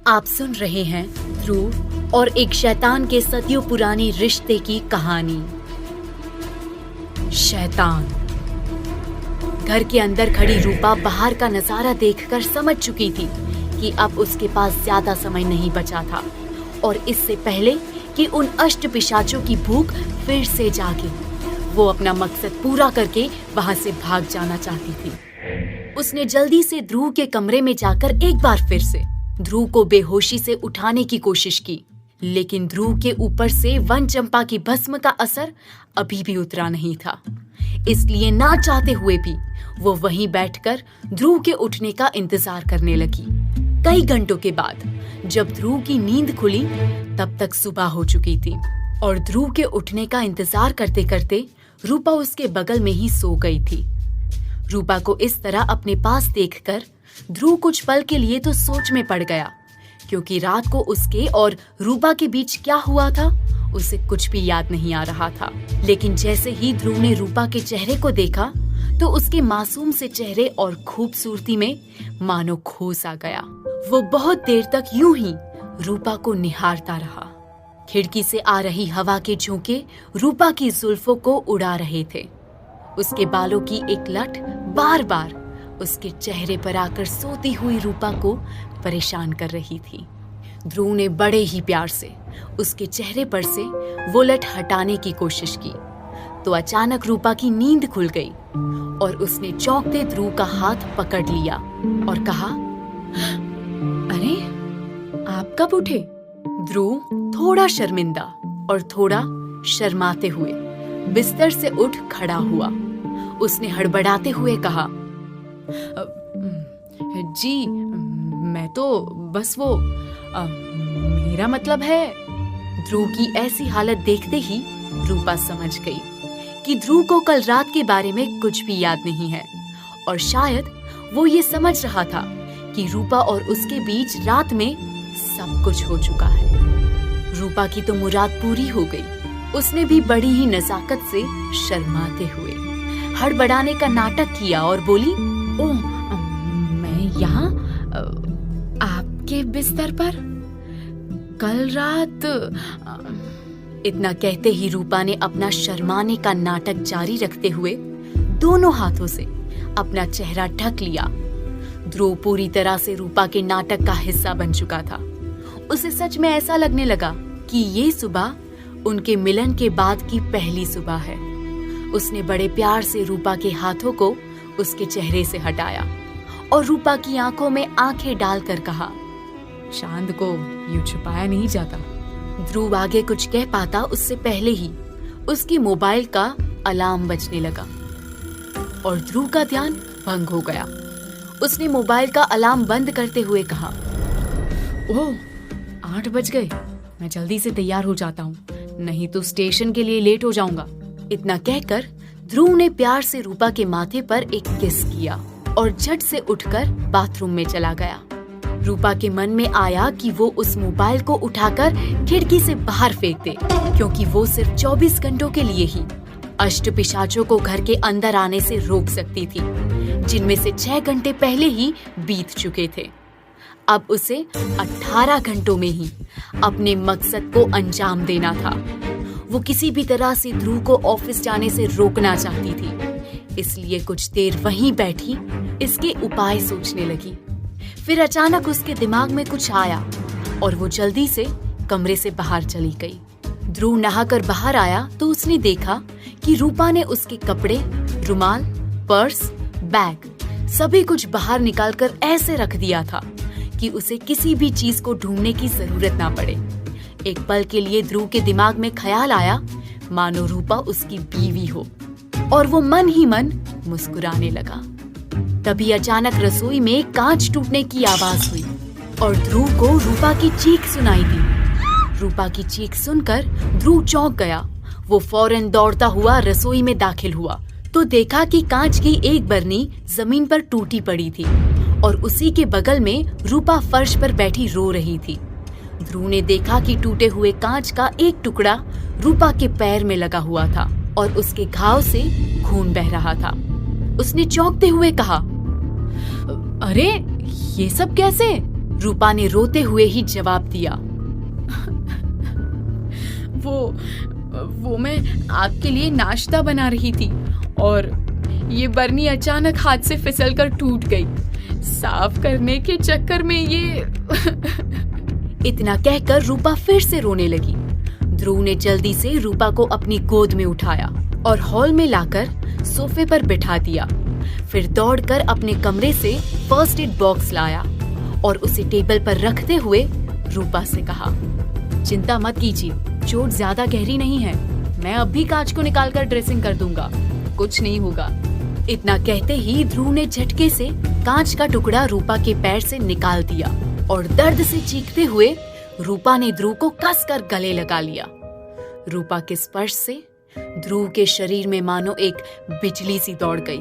आप सुन रहे हैं ध्रुव और एक शैतान के सदियों पुराने रिश्ते की कहानी। शैतान। घर के अंदर खड़ी रूपा बाहर का नजारा देखकर समझ चुकी थी कि अब उसके पास ज्यादा समय नहीं बचा था और इससे पहले कि उन अष्ट पिशाचों की भूख फिर से जागे, वो अपना मकसद पूरा करके वहां से भाग जाना चाहती थी। उसने जल्दी से ध्रुव के कमरे में जाकर एक बार फिर से ध्रुव को बेहोशी से उठाने की कोशिश की, लेकिन ध्रुव के ऊपर से वन चंपा की भस्म का असर अभी भी उतरा नहीं था। इसलिए ना चाहते हुए भी वो वहीं बैठकर ध्रुव के उठने का इंतजार करने लगी। कई घंटों के बाद जब ध्रुव की नींद खुली तब तक सुबह हो चुकी थी और ध्रुव के उठने का इंतजार करते करते रूपा उसके बगल में ही सो गई थी। रूपा को इस तरह अपने पास देखकर ध्रुव कुछ पल के लिए तो सोच में पड़ गया, क्योंकि रात को उसके और रूपा के बीच क्या हुआ था उसे कुछ भी याद नहीं आ रहा था। लेकिन जैसे ही ध्रुव ने रूपा के चेहरे को देखा तो उसके मासूम से चेहरे और खूबसूरती में मानो खो सा गया। वो बहुत देर तक यूं ही रूपा को निहारता रहा। खिड़की से आ रही हवा के झोंके रूपा की जुल्फों को उड़ा रहे थे। उसके बालों की एक लट बार बार उसके चेहरे पर आकर सोती हुई रूपा को परेशान कर रही थी। ध्रुव ने बड़े ही प्यार से उसके चेहरे पर से वो लट हटाने की कोशिश की तो अचानक रूपा की नींद खुल गई और उसने चौंकते ध्रुव का हाथ पकड़ लिया और कहा, अरे आप कब उठे? ध्रुव थोड़ा शर्मिंदा और थोड़ा शर्माते हुए बिस्तर से उठ खड़ा हुआ। उसने हड़बड़ाते हुए कहा, जी मैं तो बस वो मेरा मतलब है। ध्रुव की ऐसी हालत देखते ही रूपा समझ गई कि ध्रुव को कल रात के बारे में कुछ भी याद नहीं है और शायद वो ये समझ रहा था कि रूपा और उसके बीच रात में सब कुछ हो चुका है। रूपा की तो मुराद पूरी हो गई। उसने भी बड़ी ही नजाकत से शर्माते हुए हड़बड़ाने का नाटक किया और बोली, ओह मैं यहाँ आपके बिस्तर पर कल रात। इतना कहते ही रूपा ने अपना शर्माने का नाटक जारी रखते हुए दोनों हाथों से अपना चेहरा ढक लिया। ध्रुव पूरी तरह से रूपा के नाटक का हिस्सा बन चुका था। उसे सच में ऐसा लगने लगा कि ये सुबह उनके मिलन के बाद की पहली सुबह है। उसने बड़े प्यार से रूपा के हाथों को उसके चेहरे से हटाया और रूपा की आंखों में आंखें डालकर कहा, चांद को यूं छुपाया नहीं जाता। ध्रुव आगे कुछ कह पाता उससे पहले ही उसकी मोबाइल का अलार्म बजने लगा और ध्रुव का ध्यान भंग हो गया। उसने मोबाइल का अलार्म बंद करते हुए कहा, ओह 8 बज गए, मैं जल्दी से तैयार हो जाता हूँ, नहीं तो स्टेशन के लिए लेट हो जाऊंगा। इतना कहकर ध्रुव ने प्यार से रूपा के माथे पर एक किस किया और झट से उठकर बाथरूम में चला गया। रूपा के मन में आया कि वो उस मोबाइल को उठाकर खिड़की से बाहर फेंक दे, क्योंकि वो सिर्फ 24 घंटों के लिए ही अष्ट पिशाचों को घर के अंदर आने से रोक सकती थी, जिनमें से 6 घंटे पहले ही बीत चुके थे। अब उसे 18 घंटों में ही अपने मकसद को अंजाम देना था। वो किसी भी तरह से ध्रुव को ऑफिस जाने से रोकना चाहती थी, इसलिए कुछ देर वहीं बैठी इसके उपाय सोचने लगी। फिर अचानक उसके दिमाग में कुछ आया और वो जल्दी से कमरे से बाहर चली गई। ध्रुव नहाकर बाहर आया तो उसने देखा कि रूपा ने उसके कपड़े, रुमाल, पर्स, बैग सभी कुछ बाहर निकालकर ऐसे रख दिया था कि उसे किसी भी चीज को ढूंढने की जरूरत ना पड़े। एक पल के लिए ध्रुव के दिमाग में ख्याल आया मानो रूपा उसकी बीवी हो और वो मन ही मन मुस्कुराने लगा। तभी अचानक रसोई में कांच टूटने की आवाज हुई और ध्रुव को रूपा की चीख सुनाई दी। रूपा की चीख सुनकर ध्रुव चौंक गया। वो फौरन दौड़ता हुआ रसोई में दाखिल हुआ तो देखा कि कांच की एक बरनी जमीन पर टूटी पड़ी थी और उसी के बगल में रूपा फर्श पर बैठी रो रही थी। ध्रुव ने देखा कि टूटे हुए कांच का एक टुकड़ा रूपा के पैर में लगा हुआ था और उसके घाव से खून बह रहा था। उसने चौंकते हुए कहा, अरे ये सब कैसे? रूपा ने रोते हुए ही जवाब दिया। वो मैं आपके लिए नाश्ता बना रही थी और ये बरनी अचानक हाथ से फिसलकर टूट गई। साफ करने के चक्कर में ये इतना कहकर रूपा फिर से रोने लगी। ध्रुव ने जल्दी से रूपा को अपनी गोद में उठाया और हॉल में लाकर सोफे पर बिठा दिया। फिर दौड़कर अपने कमरे से फर्स्ट एड बॉक्स लाया और उसे टेबल पर रखते हुए रूपा से कहा, चिंता मत कीजिए, चोट ज्यादा गहरी नहीं है। मैं अब भी कांच को निकालकर ड्रेसिंग कर दूंगा, कुछ नहीं होगा। इतना कहते ही ध्रुव ने झटके से कांच का टुकड़ा रूपा के पैर से निकाल दिया और दर्द से चीखते हुए रूपा ने ध्रुव को कसकर गले लगा लिया। रूपा के स्पर्श से ध्रुव के शरीर में मानो एक बिजली सी दौड़ गई।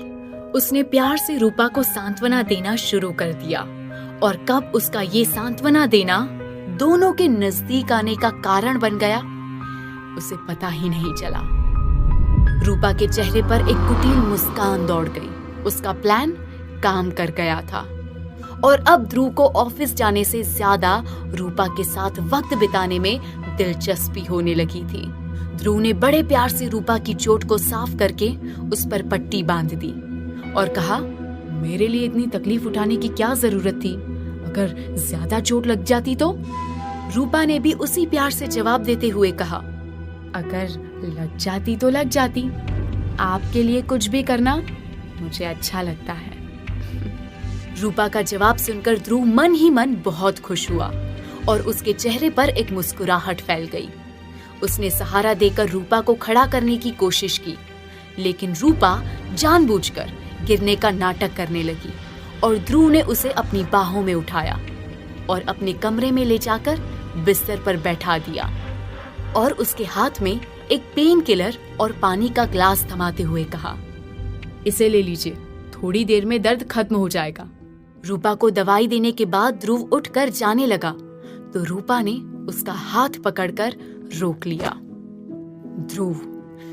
उसने प्यार से रूपा को सांत्वना देना शुरू कर दिया और कब उसका ये सांत्वना देना दोनों के नजदीक आने का कारण बन गया, उसे पता ही नहीं चला। रूपा के चेहरे पर एक कुटिल मुस्कान दौड़ गई। उसका प्लान काम कर गया था और अब ध्रुव को ऑफिस जाने से ज्यादा रूपा के साथ वक्त बिताने में दिलचस्पी होने लगी थी। ध्रुव ने बड़े प्यार से रूपा की चोट को साफ करके उस पर पट्टी बांध दी और कहा, मेरे लिए इतनी तकलीफ उठाने की क्या जरूरत थी? अगर ज्यादा चोट लग जाती तो? रूपा ने भी उसी प्यार से जवाब देते हुए कहा, अगर लग जाती तो लग जाती। आपके लिए कुछ भी करना मुझे अच्छा लगता है। रूपा का जवाब सुनकर ध्रुव मन ही मन बहुत खुश हुआ और उसके चेहरे पर एक मुस्कुराहट फैल गई। उसने सहारा देकर रूपा को खड़ा करने की कोशिश की, लेकिन रूपा जानबूझकर गिरने का नाटक करने लगी और ध्रुव ने उसे अपनी बाहों में उठाया और अपने कमरे में ले जाकर बिस्तर पर बैठा दिया और उसके हाथ में एक पेन किलर और पानी का ग्लास थमाते हुए कहा, इसे ले लीजिए, थोड़ी देर में दर्द खत्म हो जाएगा। रूपा को दवाई देने के बाद ध्रुव उठकर जाने लगा तो रूपा ने उसका हाथ पकड़कर रोक लिया। ध्रुव,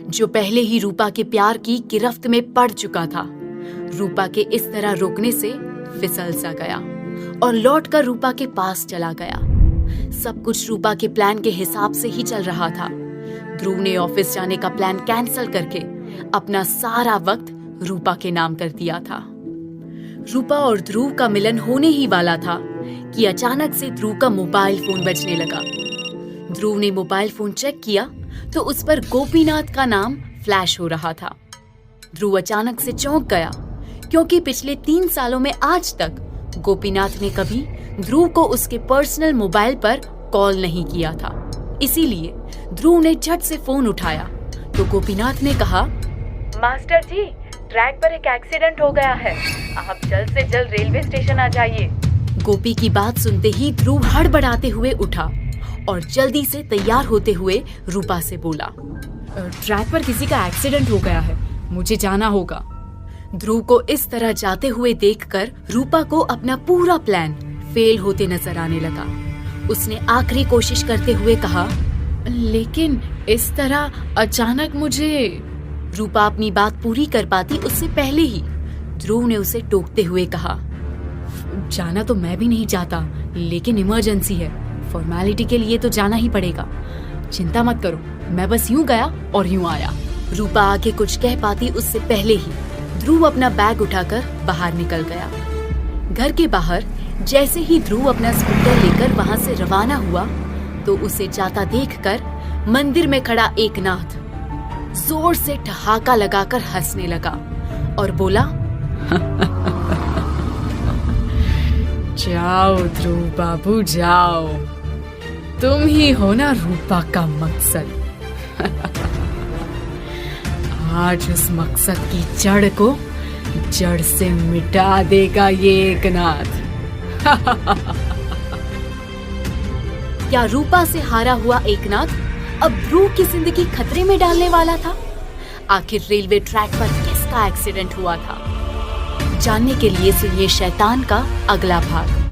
जो पहले ही रूपा के प्यार की गिरफ्त में पड़ चुका था, रूपा के इस तरह रोकने से फिसल सा गया और लौटकर रूपा के पास चला गया। सब कुछ रूपा के प्लान के हिसाब से ही चल रहा था। ध्रुव ने ऑफिस जाने का प्लान कैंसिल करके अपना सारा वक्त रूपा के नाम कर दिया था। रूपा और ध्रुव का मिलन होने ही वाला था कि अचानक से ध्रुव का मोबाइल फोन बजने लगा। ध्रुव ने मोबाइल फोन चेक किया तो उस पर गोपीनाथ का नाम फ्लैश हो रहा था। ध्रुव अचानक से चौंक गया क्योंकि पिछले 3 सालों में आज तक गोपीनाथ ने कभी ध्रुव को उसके पर्सनल मोबाइल पर कॉल नहीं किया था। इसीलिए ध्रुव ने झट से फोन उठाया तो गोपीनाथ ने कहा, मास्टर जी, ट्रैक पर एक एक्सीडेंट हो गया है, आप जल्द से जल्द रेलवे स्टेशन आ जाइए। गोपी की बात सुनते ही ध्रुव हड़बड़ाते हुए उठा और जल्दी से तैयार होते हुए रूपा से बोला, ट्रैक पर किसी का एक्सीडेंट हो गया है, मुझे जाना होगा। ध्रुव को इस तरह जाते हुए देखकर रूपा को अपना पूरा प्लान फेल होते नजर आने लगा। उसने आखिरी कोशिश करते हुए कहा, लेकिन इस तरह अचानक मुझे। रूपा अपनी बात पूरी कर पाती उससे पहले ही ध्रुव ने उसे टोकते हुए कहा, जाना तो मैं भी नहीं चाहता, लेकिन इमरजेंसी है, फॉर्मेलिटी के लिए तो जाना ही पड़ेगा। चिंता मत करो, मैं बस यूं गया और यूं आया। रूपा आगे कुछ कह पाती उससे पहले ही ध्रुव अपना बैग उठाकर बाहर निकल गया। घर के बाहर जैसे ही ध्रुव अपना स्कूटर लेकर वहां से रवाना हुआ तो उसे जाता देखकर मंदिर में खड़ा एकनाथ जोर से ठहाका लगाकर हंसने लगा और बोला, जाओ ध्रुव बाबू जाओ, तुम ही हो ना रूपा का मकसद। आज उस मकसद की जड़ को जड़ से मिटा देगा ये एकनाथ। क्या रूपा से हारा हुआ एकनाथ अब ध्रुव की जिंदगी खतरे में डालने वाला था? आखिर रेलवे ट्रैक पर किसका एक्सीडेंट हुआ था? जानने के लिए सुनिए शैतान का अगला भाग।